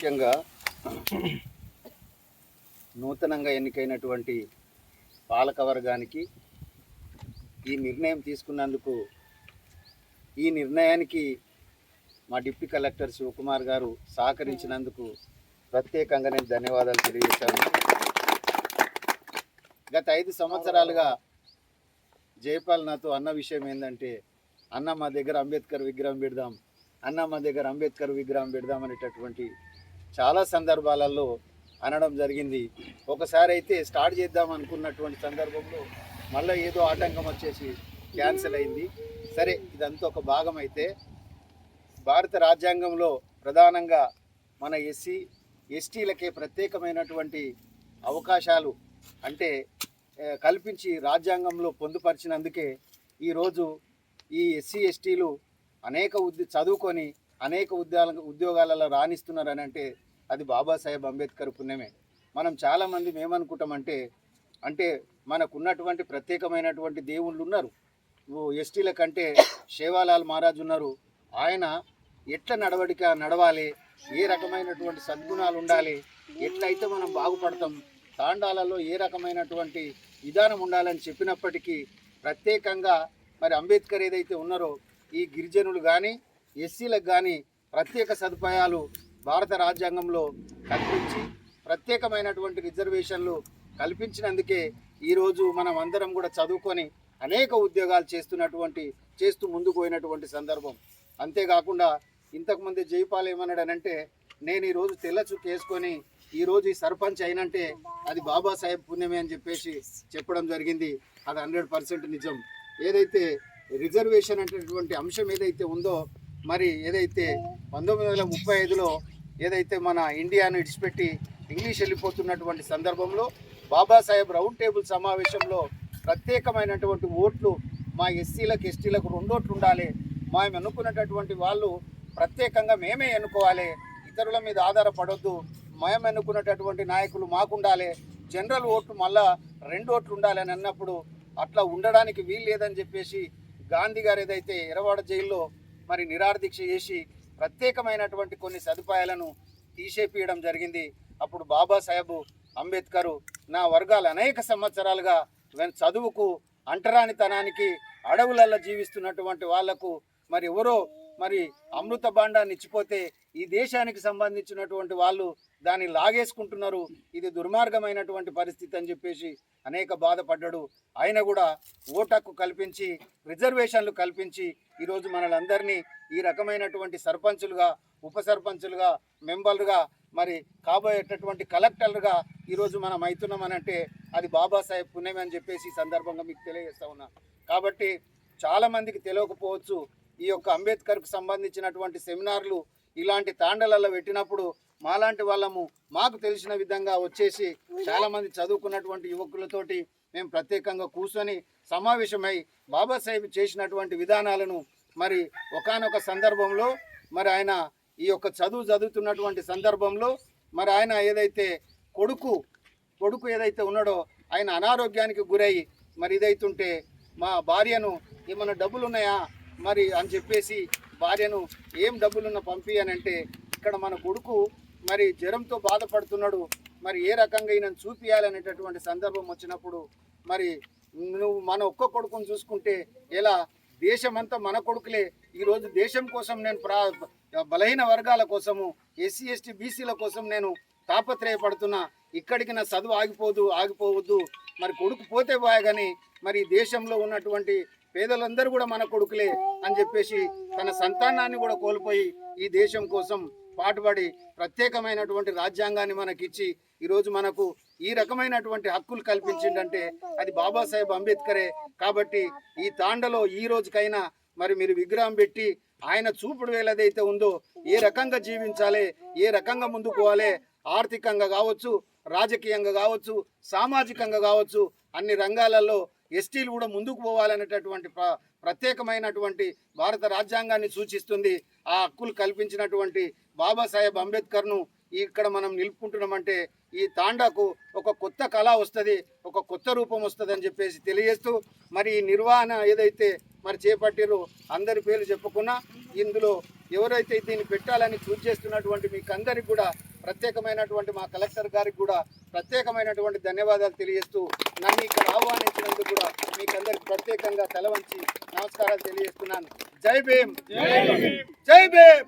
ముఖ్యంగా నూతనంగా ఎన్నికైనటువంటి పాలకవర్గానికి ఈ నిర్ణయం తీసుకున్నందుకు ఈ నిర్ణయానికి మా డిప్యూటీ కలెక్టర్ శివకుమార్ గారు సహకరించినందుకు ప్రత్యేకంగా నేను ధన్యవాదాలు తెలియజేశాను. గత 5 సంవత్సరాలుగా జయపాల్ నాతో అన్న విషయం ఏంటంటే, అన్న మా దగ్గర అంబేద్కర్ విగ్రహం పెడదాం, అన్న మా దగ్గర అంబేద్కర్ విగ్రహం పెడదాం అనేటటువంటి చాలా సందర్భాలలో అనడం జరిగింది. ఒకసారి అయితే స్టార్ట్ చేద్దాం అనుకున్నటువంటి సందర్భంలో మళ్ళీ ఏదో ఆటంకం వచ్చేసి క్యాన్సిల్ అయింది. సరే, ఇదంతా ఒక భాగం అయితే భారత రాజ్యాంగంలో ప్రధానంగా మన ఎస్సీ ఎస్టీలకే ప్రత్యేకమైనటువంటి అవకాశాలు అంటే కల్పించి రాజ్యాంగంలో పొందుపరిచినందుకే ఈరోజు ఈ ఎస్సీ ఎస్టీలు అనేక చదువుకొని అనేక ఉద్యోగాలలో రాణిస్తున్నారని అంటే అది బాబాసాహెబ్ అంబేద్కర్ పుణ్యమే. మనం చాలామంది ఏమనుకుంటామంటే మనకున్నటువంటి ప్రత్యేకమైనటువంటి దేవుళ్ళు ఉన్నారు, ఎస్టీల కంటే సేవాలాల్ మహారాజ్ ఉన్నారు. ఆయన ఎట్ల నడవాలి, ఏ రకమైనటువంటి సద్గుణాలు ఉండాలి, ఎట్లయితే మనం బాగుపడతాం, తాండాలలో ఏ రకమైనటువంటి విధానం ఉండాలని చెప్పినప్పటికీ ప్రత్యేకంగా మరి అంబేద్కర్ ఏదైతే ఉన్నారో ఈ గిరిజనులు కానీ ఎస్సీలకు కానీ ప్రత్యేక సదుపాయాలు భారత రాజ్యాంగంలో కల్పించి ప్రత్యేకమైనటువంటి రిజర్వేషన్లు కల్పించినందుకే ఈరోజు మనం అందరం కూడా చదువుకొని అనేక ఉద్యోగాలు చేస్తూ ముందుకు పోయినటువంటి సందర్భం. అంతేకాకుండా ఇంతకుముందు జైపాల్ ఏమన్నాడనంటే, నేను ఈరోజు తెల్ల చుక్క వేసుకొని ఈరోజు ఈ సర్పంచ్ అయినంటే అది బాబాసాహెబ్ పుణ్యమే అని చెప్పడం జరిగింది. అది 100% నిజం. ఏదైతే రిజర్వేషన్ అనేటటువంటి అంశం ఏదైతే ఉందో, మరి ఏదైతే 1935లో ఏదైతే మన ఇండియాను ఇడిచిపెట్టి ఇంగ్లీష్ వెళ్ళిపోతున్నటువంటి సందర్భంలో బాబాసాహెబ్ రౌండ్ టేబుల్ సమావేశంలో ప్రత్యేకమైనటువంటి ఓట్లు మా ఎస్సీలకు ఎస్టీలకు 2 ఓట్లు ఉండాలి, మేము ఎన్నుకున్నటువంటి వాళ్ళు ప్రత్యేకంగా మేమే ఎన్నుకోవాలి, ఇతరుల మీద ఆధారపడొద్దు, మేము ఎన్నుకున్నటువంటి నాయకులు మాకుండాలి, జనరల్ ఓట్లు మళ్ళా 2 ఓట్లు ఉండాలి అని అన్నప్పుడు అట్లా ఉండడానికి వీలు లేదని చెప్పేసి గాంధీ గారు ఏదైతే ఎర్రవాడ జైల్లో మరి నిరాదీక్ష చేసి ప్రత్యేకమైనటువంటి కొన్ని సదుపాయాలను తీసేపియడం జరిగింది. అప్పుడు బాబాసాహెబ్ అంబేద్కర్ నా వర్గాలు అనేక సంవత్సరాలుగా చదువుకు అంటరానితనానికి అడవులలో జీవిస్తున్నటువంటి వాళ్లకు మరి ఎవరో మరి అమృత భాండాన్ని ఇచ్చిపోతే ఈ దేశానికి సంబంధించినటువంటి వాళ్ళు దాన్ని లాగేసుకుంటున్నారు, ఇది దుర్మార్గమైనటువంటి పరిస్థితి అని చెప్పేసి అనేక బాధపడ్డాడు. ఆయన కూడా ఓటక్కు కల్పించి రిజర్వేషన్లు కల్పించి ఈరోజు మనలందరినీ ఈ రకమైనటువంటి సర్పంచులుగా, ఉప సర్పంచులుగా, మెంబర్లుగా, మరి కాబోయేటటువంటి కలెక్టర్లుగా ఈరోజు మనం అవుతున్నామనంటే అది బాబాసాహెబ్ పుణ్యం అని చెప్పేసి ఈ సందర్భంగా మీకు తెలియజేస్తా ఉన్నా. కాబట్టి చాలామందికి తెలియకపోవచ్చు, ఈ యొక్క అంబేద్కర్కు సంబంధించినటువంటి సెమినార్లు ఇలాంటి తాండలలో పెట్టినప్పుడు మాలాంటి వాళ్ళము మాకు తెలిసిన విధంగా వచ్చేసి చాలామంది చదువుకున్నటువంటి యువకులతోటి మేము ప్రత్యేకంగా కూర్చొని సమావేశమై బాబాసాహెబ్ చేసినటువంటి విధానాలను మరి ఒకానొక సందర్భంలో మరి ఆయన ఈ యొక్క చదువుతున్నటువంటి సందర్భంలో మరి ఆయన ఏదైతే కొడుకు ఏదైతే ఉన్నాడో ఆయన అనారోగ్యానికి గురయ్యి మరి ఇదైతుంటే మా భార్యను ఏమన్నా డబ్బులు ఉన్నాయా మరి అని చెప్పేసి భార్యను ఏం డబ్బులున్నా పంపి అని అంటే, ఇక్కడ మన కొడుకు మరి జ్వరంతో బాధపడుతున్నాడు, మరి ఏ రకంగా ఈయనను చూపియాలనేటటువంటి సందర్భం వచ్చినప్పుడు మరి నువ్వు మన ఒక్క కొడుకును చూసుకుంటే ఎలా, దేశమంతా మన కొడుకులే, ఈరోజు దేశం కోసం నేను బలహీన వర్గాల కోసము ఎస్సీ ఎస్టీ బీసీల కోసం నేను తాపత్రయపడుతున్నా, ఇక్కడికి నా చదువు ఆగిపోవద్దు, మరి కొడుకు పోతే పోయా కానీ మరి దేశంలో ఉన్నటువంటి పేదలందరూ కూడా మన కొడుకులే అని చెప్పేసి తన సంతానాన్ని కూడా కోల్పోయి ఈ దేశం కోసం పాటుపడి ప్రత్యేకమైనటువంటి రాజ్యాంగాన్ని మనకిచ్చి ఈరోజు మనకు ఈ రకమైనటువంటి హక్కులు కల్పించిందంటే అది బాబాసాహెబ్ అంబేద్కరే. కాబట్టి ఈ తాండలో ఈ రోజుకైనా మరి మీరు విగ్రహం పెట్టి ఆయన చూపుడు వేలదైతే ఉందో ఏ రకంగా జీవించాలి, ఏ రకంగా ముందుకు పోవాలి, ఆర్థికంగా కావచ్చు, రాజకీయంగా కావచ్చు, సామాజికంగా కావచ్చు, అన్ని రంగాలలో ఎస్టీలు కూడా ముందుకు పోవాలనేటటువంటి ప్రత్యేకమైనటువంటి భారత రాజ్యాంగాన్ని సూచిస్తుంది. ఆ హక్కులు కల్పించినటువంటి బాబాసాహెబ్ అంబేద్కర్ను ఇక్కడ మనం నిలుపుకుంటున్నామంటే ఈ తాండాకు ఒక కొత్త కళ వస్తుంది, ఒక కొత్త రూపం వస్తుంది అని చెప్పేసి తెలియజేస్తూ మరి ఈ నిర్వహణ ఏదైతే మరి చేపట్టారో అందరి పేర్లు చెప్పుకున్నా ఇందులో ఎవరైతే దీన్ని పెట్టాలని చూస్ చేస్తున్నటువంటి మీకు అందరికి కూడా ప్రత్యేకమైనటువంటి మా కలెక్టర్ గారికి కూడా ప్రత్యేకమైనటువంటి ధన్యవాదాలు తెలియజేస్తూ నన్ను ఇక్కడ ఆహ్వానించినందుకు కూడా మీకందరికి ప్రత్యేకంగా తల వంచి నమస్కారాలు తెలియజేస్తున్నాను. జై భీమ్, జై భీమ్.